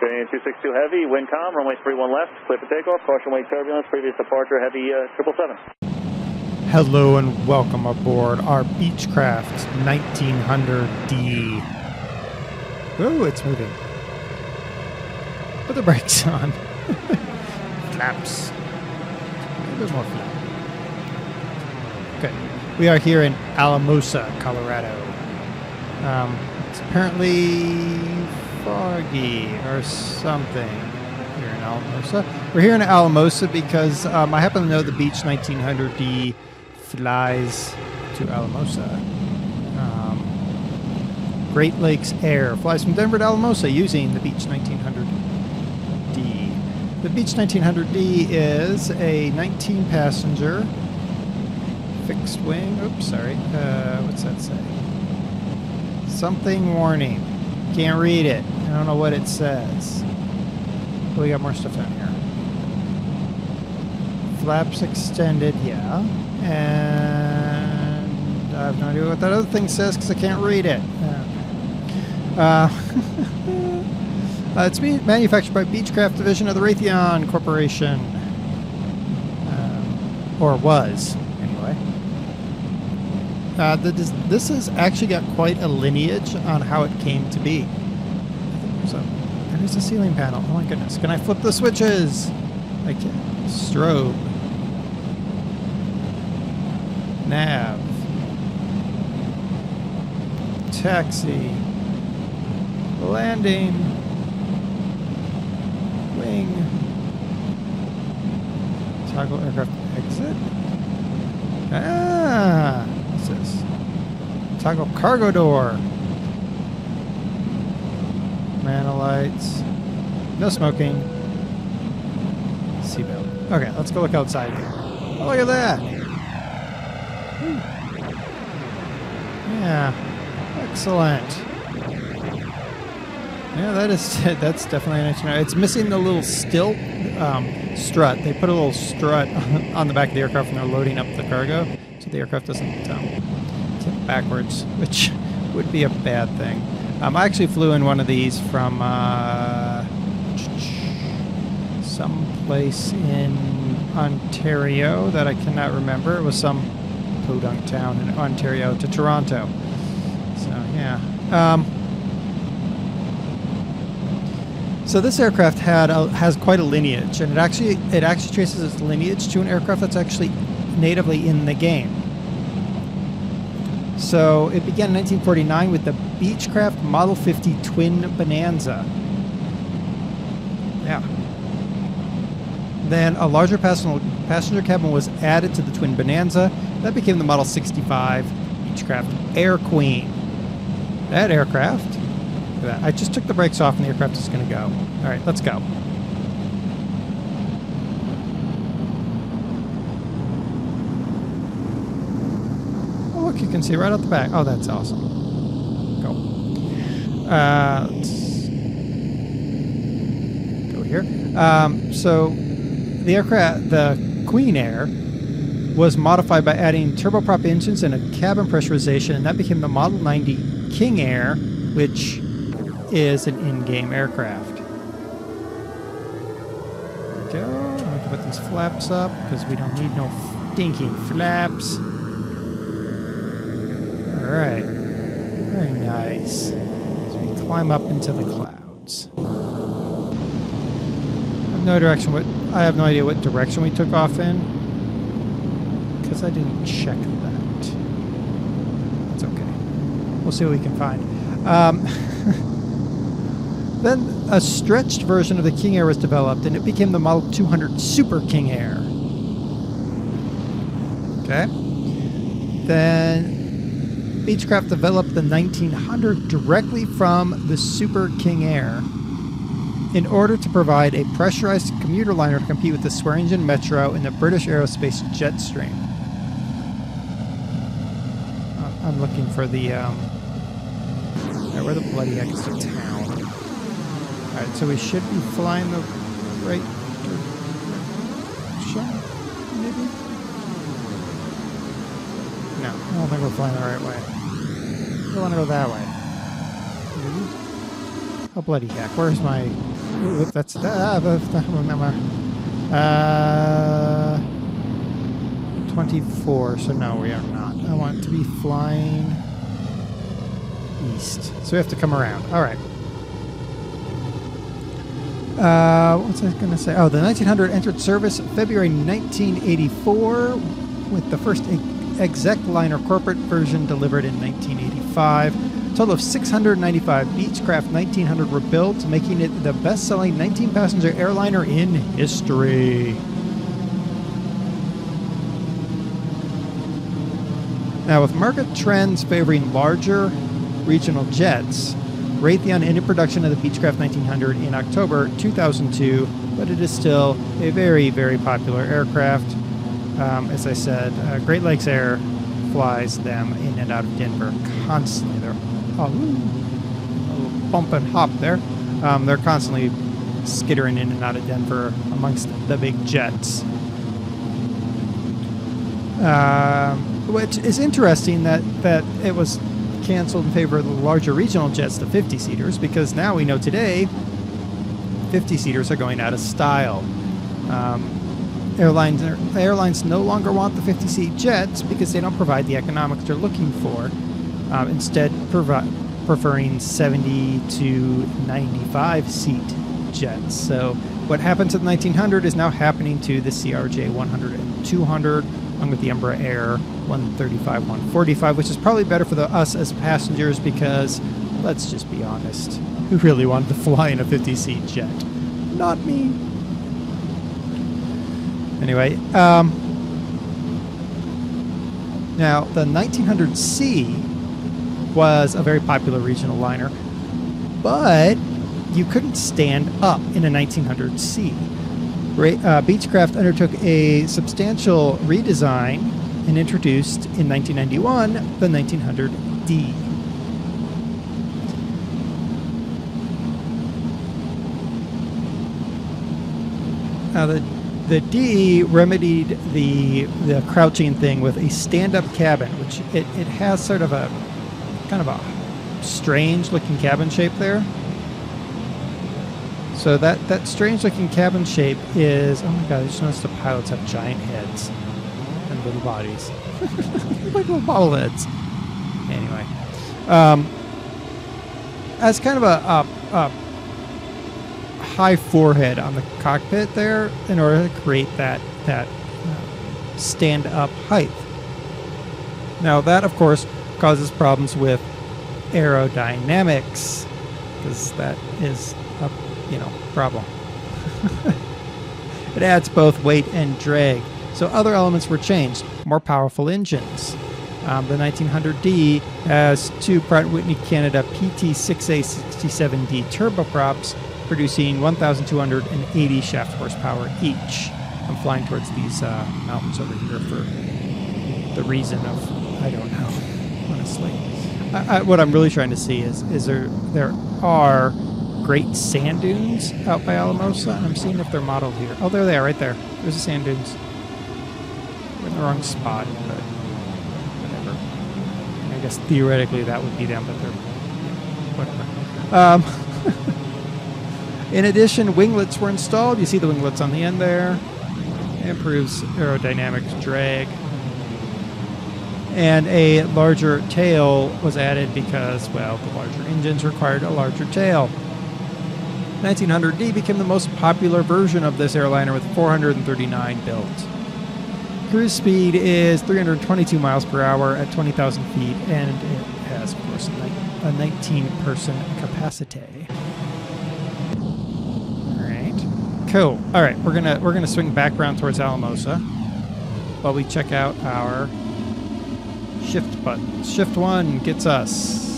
Train 262 Heavy, wind calm, runway 31 left, clear for takeoff, caution wake turbulence, previous departure, Heavy 777. Hello and welcome aboard our Beechcraft 1900D. Oh, it's moving. Put the brakes on. Flaps. A little bit more flap. Okay. We are here in Alamosa, Colorado. It's apparently foggy or something here in Alamosa. We're here in Alamosa because I happen to know the Beech 1900D flies to Alamosa. Great Lakes Air flies from Denver to Alamosa using the Beech 1900D. The Beech 1900D is a 19-passenger fixed wing. Oops, sorry. What's that say? Something warning. Can't read it. I don't know what it says. But we got more stuff down here. Flaps extended, yeah. And I have no idea what that other thing says because I can't read it. It's manufactured by Beechcraft division of the Raytheon Corporation. Or was, anyway. This has actually got quite a lineage on how it came to be. So, there's a ceiling panel. Oh my goodness. Can I flip the switches? I can. Strobe. Nav. Taxi. Landing. Wing. Toggle aircraft exit. Ah! What's this? Toggle cargo door. Lights. No smoking. Seatbelt. Okay, let's go look outside here. Oh, look at that. Whew. Yeah. Excellent. Yeah, that's definitely an engine. It's missing the little strut. They put a little strut on the back of the aircraft when they're loading up the cargo, so the aircraft doesn't tip backwards, which would be a bad thing. I actually flew in one of these from some place in Ontario that I cannot remember. It was some podunk town in Ontario to Toronto. So, yeah. So this aircraft has quite a lineage, and it actually traces its lineage to an aircraft that's actually natively in the game. So it began in 1949 with the Beechcraft Model 50 Twin Bonanza. Yeah. Then a larger passenger cabin was added to the Twin Bonanza. That became the Model 65 Beechcraft Air Queen. That aircraft, look at that. I just took the brakes off and the aircraft is going to go. All right, let's go. You can see right out the back. Oh, that's awesome. Go. Let's go here. So the aircraft, the Queen Air, was modified by adding turboprop engines and a cabin pressurization, and that became the Model 90 King Air, which is an in-game aircraft. There we go. I'm going to put these flaps up because we don't need no stinking flaps. Alright, very nice. As we climb up into the clouds. I have no idea what direction we took off in, because I didn't check that. That's okay. We'll see what we can find. Then a stretched version of the King Air was developed, and it became the Model 200 Super King Air. Okay. Then Beechcraft developed the 1900 directly from the Super King Air in order to provide a pressurized commuter liner to compete with the Swearingen Metro and the British Aerospace Jetstream. I'm looking for the... where the bloody heck is the town? Alright, so we should be flying the right direction, maybe? No, I don't think we're flying the right way. We want to go that way. Maybe? Oh, bloody heck. Where's my Ooh, that's remember. 24. So no, we are not. I want to be flying east. So we have to come around. All right. What was I going to say? Oh, the 1900 entered service February 1984 with the first exec liner corporate version delivered in 1985. A total of 695 Beechcraft 1900 were built, making it the best-selling 19-passenger airliner in history. Now, with market trends favoring larger regional jets, Raytheon ended production of the Beechcraft 1900 in October 2002, but it is still a very, very popular aircraft. As I said, Great Lakes Air flies them in and out of Denver constantly. They're a little bump and hop there. They're constantly skittering in and out of Denver amongst the big jets. Which is interesting that it was canceled in favor of the larger regional jets, the 50-seaters, because now we know today 50-seaters are going out of style. Airlines no longer want the 50-seat jets because they don't provide the economics they're looking for. Instead, preferring 70 to 95-seat jets. So what happened to the 1900 is now happening to the CRJ 100 and 200, along with the Embraer Air 135, 145, which is probably better for us as passengers because, let's just be honest, who really wanted to fly in a 50-seat jet? Not me. Anyway, now the 1900C was a very popular regional liner, but you couldn't stand up in a 1900C. Beechcraft undertook a substantial redesign and introduced in 1991 the 1900D. Now the D remedied the crouching thing with a stand-up cabin, which it has sort of a kind of a strange looking cabin shape there. So that strange looking cabin shape is, oh my god, I just noticed the pilots have giant heads and little bodies. Like little bobbleheads. Anyway. As kind of a high forehead on the cockpit there in order to create that stand-up height. Now that, of course, causes problems with aerodynamics because that is a problem. It adds both weight and drag. So other elements were changed. More powerful engines. The 1900D has two Pratt & Whitney Canada PT6A67D turboprops producing 1,280 shaft horsepower each. I'm flying towards these mountains over here for the reason of, I don't know, honestly. What I'm really trying to see is there are great sand dunes out by Alamosa, and I'm seeing if they're modeled here. Oh, there they are, right there. There's the sand dunes. We're in the wrong spot, but whatever. I guess theoretically that would be them, but they're whatever. In addition, winglets were installed. You see the winglets on the end there. It improves aerodynamics, drag. And a larger tail was added because, well, the larger engines required a larger tail. 1900D became the most popular version of this airliner with 439 built. Cruise speed is 322 miles per hour at 20,000 feet, and it has, of course, a 19-person capacity. All right, cool. All right, we're gonna swing back around towards Alamosa while we check out our shift button. Shift 1 gets us.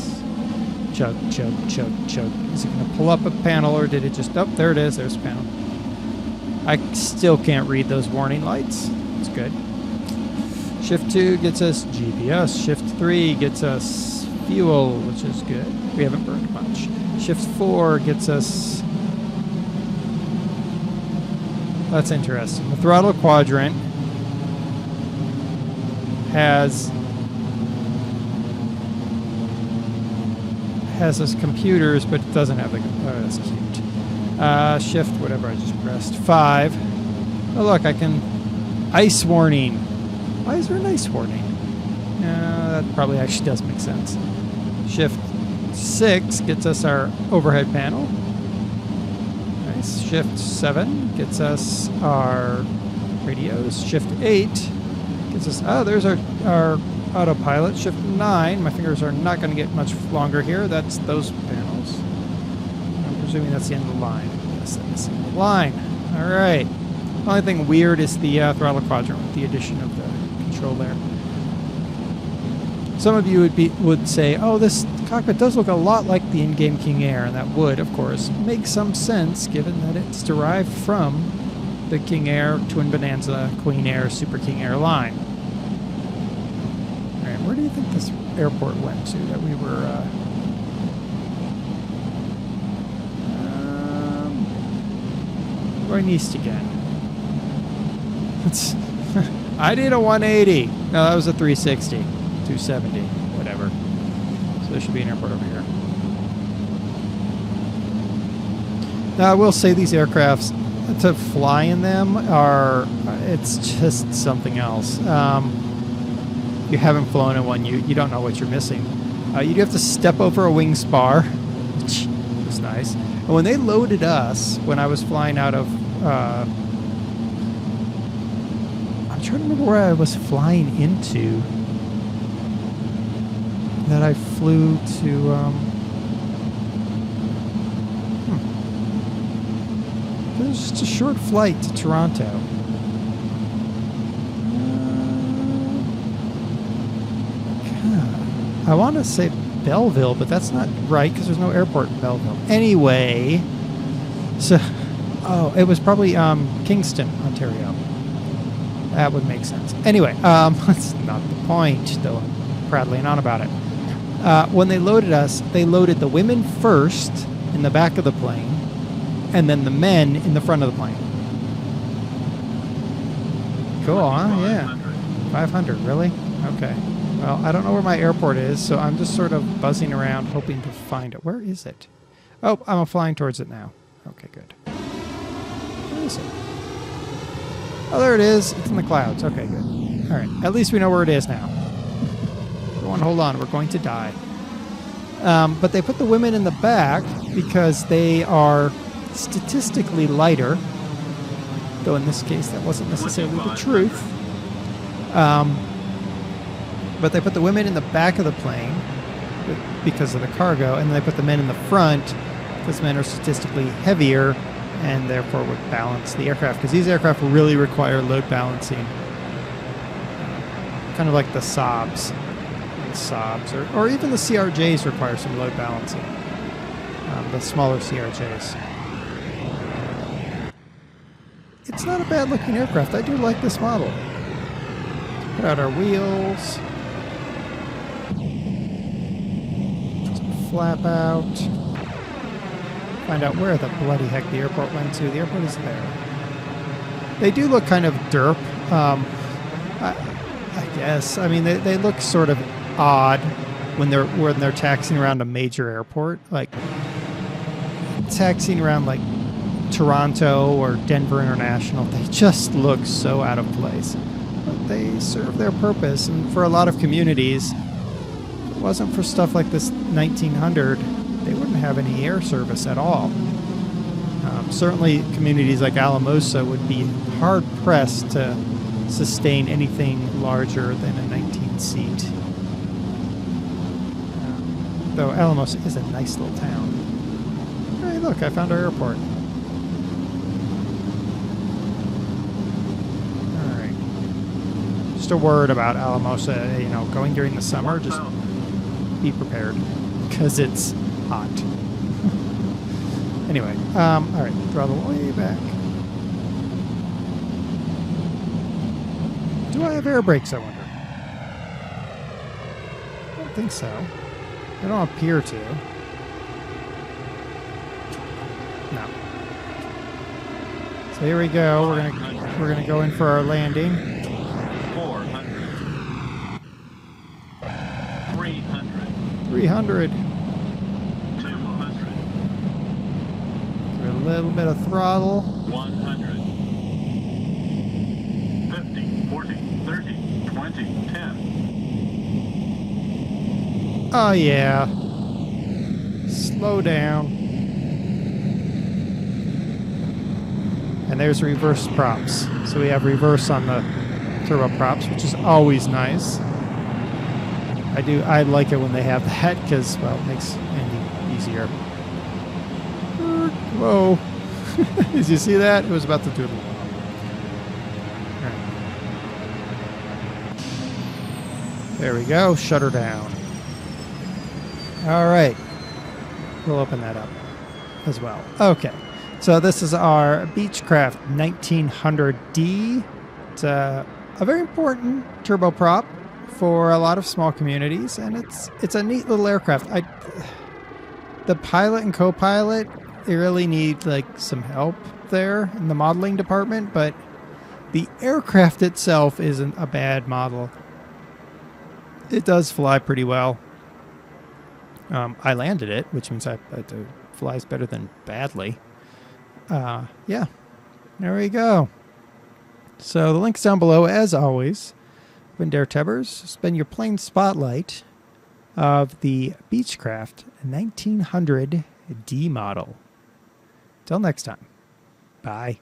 Chug, chug, chug, chug. Is it going to pull up a panel, or did it just... Oh, there it is. There's a panel. I still can't read those warning lights. It's good. Shift 2 gets us GPS. Shift 3 gets us fuel, which is good. We haven't burned much. Shift 4 gets us... That's interesting. The throttle quadrant has us computers, but it doesn't have the... Oh, that's cute. Shift, whatever I just pressed. 5. Oh, look, I can... Ice warning. Why is there an ice warning? That probably actually does make sense. Shift 6 gets us our overhead panel. Nice. Shift 7 gets us our radios. Shift 8 gets us... Oh, there's our autopilot. Shift 9. My fingers are not going to get much longer here. That's those panels. I'm presuming that's the end of the line. Yes, that is the end of the line. All right. The only thing weird is the throttle quadrant with the addition of the control there. Some of you would say, oh, this cockpit does look a lot like the in-game King Air, and that would, of course, make some sense given that it's derived from the King Air, Twin Bonanza, Queen Air, Super King Air line. All right, where do you think this airport went to that we were... going east again. I did a 180. No, that was a 360. 270. Whatever. So there should be an airport over here. Now, I will say these aircrafts, to fly in them are... it's just something else. You haven't flown in one, you don't know what you're missing. You do have to step over a wing spar, which was nice. And when they loaded us, when I was flying out of... I'm trying to remember where I was flying into. That I flew to... It was just a short flight to Toronto. I want to say Belleville, but that's not right because there's no airport in Belleville. Anyway, so... Oh, it was probably Kingston, Ontario. That would make sense. Anyway, that's not the point, though I'm prattling on about it. When they loaded us, they loaded the women first in the back of the plane, and then the men in the front of the plane. Cool, huh? Yeah. 500, really? Okay. Well, I don't know where my airport is, so I'm just sort of buzzing around hoping to find it. Where is it? Oh, I'm flying towards it now. Okay, good. Where is it? Oh, there it is. It's in the clouds. Okay, good. All right. At least we know where it is now. Everyone, hold on. We're going to die. But they put the women in the back because they are statistically lighter. Though in this case, that wasn't necessarily the truth. But they put the women in the back of the plane because of the cargo, and then they put the men in the front because men are statistically heavier and therefore would balance the aircraft. Because these aircraft really require load balancing. Kind of like the Saabs. Or even the CRJs require some load balancing. The smaller CRJs. It's not a bad looking aircraft. I do like this model. Put out our wheels. Flap out. Find out where the bloody heck the airport went to. The airport is there. They do look kind of derp. I guess. I mean, they look sort of odd when they're taxiing around a major airport, like taxiing around like Toronto or Denver International. They just look so out of place. But they serve their purpose, and for a lot of communities, if it wasn't for stuff like this 1900, they wouldn't have any air service at all. Certainly communities like Alamosa would be hard pressed to sustain anything larger than a 19-seat. Though Alamosa is a nice little town. Hey, look, I found our airport. Alright. Just a word about Alamosa, going during the summer, just be prepared, because it's hot. Anyway, alright, throttle way back. Do I have air brakes, I wonder? I don't think so. They don't appear to. No. So here we go. We're gonna go in for our landing. 400. 300. 300. 200. Give it a little bit of throttle. 100. 50, 40, 30, 20, 10. Oh yeah. Slow down. And there's reverse props. So we have reverse on the turbo props, which is always nice. I like it when they have that because, well, it makes ending easier. Whoa. Did you see that? It was about to do it. Right. There we go. Shutter down. All right. We'll open that up as well. Okay. So this is our Beechcraft 1900D. It's a very important turboprop for a lot of small communities, and it's a neat little aircraft. The pilot and co-pilot, they really need like some help there in the modeling department, but the aircraft itself isn't a bad model. It does fly pretty well. I landed it, which means it flies better than badly. Yeah, there we go. So the link's down below, as always. When DerTebbers, spin your plane spotlight of the Beechcraft 1900D model. Till next time, bye.